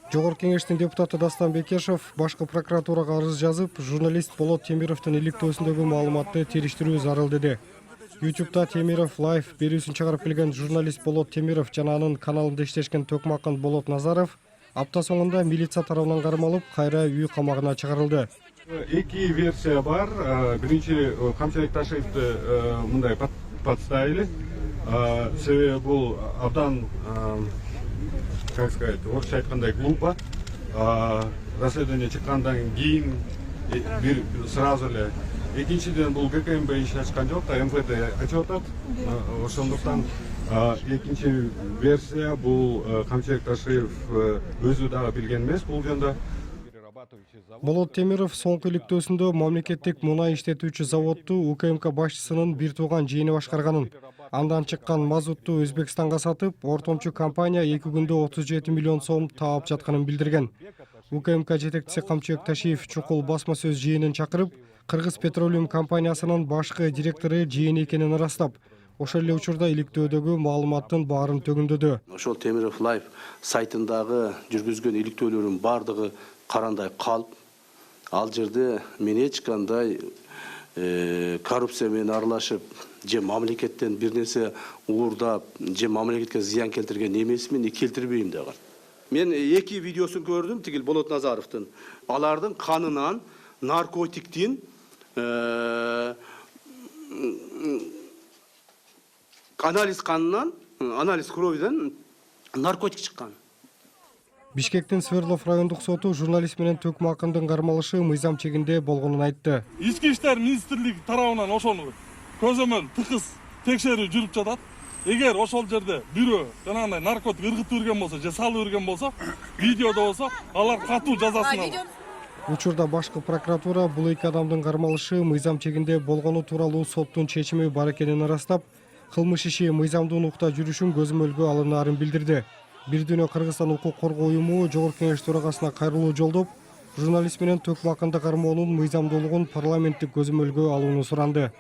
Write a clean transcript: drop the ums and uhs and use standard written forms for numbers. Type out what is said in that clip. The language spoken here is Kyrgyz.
Жогорку кеңештин депутаты Дастан Бекешев башкы прокуратурага арыз жазып, журналист Болот Темировдун иликтөөсүндөгү маалыматты териштирүү зарыл деди. YouTube'da Темиров лайв берүүсүн чыгарып келген журналист Болот Темиров жана анын каналында иштешкен Төкмакын Болот Назаров апта соңунда милиция тарабынан кармалып, кайра үй камагына чыгарылды. Эки версия бар. Биринчи Камчылык Ташевди мындай подставили. Себеби бул абдан, как сказать, орусча айткандай глупо. Расследование чыккандан кийин сразу эле экинчиден бул ГКМБ иш ачкан жок да, МВД ачып атат. Ошондуктан экинчи версия бул Камчылык Ташев өзү дагы билген эмес бул жөнүндө. Болот Темиров соңку иликтөөсүндө мамлекеттик мунай иштетүүчү заводду УКМК башчысынын бир тууган жиени башкарганын, андан чыккан мазутту Өзбекстанга сатып, ортомчу компания 2 күндө 37 миллион сом таап жатканын билдирген. УКМК жетекчиси Камчылык Ташиев чукул басма сөз жыйынын чакырып, Кыргыз Петролиум компаниясынын башкы директору жыйын экенин ырастап, ошол эле учурда иликтөөдөгү маалыматтын баарын төгүндөдү. Ошол Темиров лайв сайтындагы жүргүзгөн иликтөөлөрдүн бардыгы карандай калп. Ал жерде мен эч кандай коррупция менен аралашып, же мамлекеттен бир нерсе уурдап, же мамлекетке зыян келтирген эмесмин, келтирбейм дагы. Мен эки видеосун көрдүм, тигил Болот Назаровдун. Алардын канынан наркотиктин анализ кровиден наркотик чыккан. Бишкектин Свердлов райондук соту журналист менен Төкмакындын кармалышы мыйзам чегинде болгонун айтты. Ички иштер министрлиги тарабынан ошону көзөмөл тыкыз текшерүү жүрүп жатат. Эгер ошол жерде бирөө жанагындай наркотик ыргытып берген болсо, же салып берген болсо, видеодо болсо, алар катуу жазасын алат. Учурда башкы прокуратура бул эки адамдын кармалышы мыйзам чегинде болгону тууралуу соттун чечими бар экенин ырастап, кылмыш иши мыйзамдуу укукта жүрүшүн көзөмөлгө алынаарын билдирди. Бир дүйнө Кыргызстан укук коргоо уюму Жогорку Кеңеш төрагасына кайрылуу жолдоп, журналист менен Төкмакынды кармоонун мыйзамдуулугун парламенттик көзөмөлгө алууну суранды.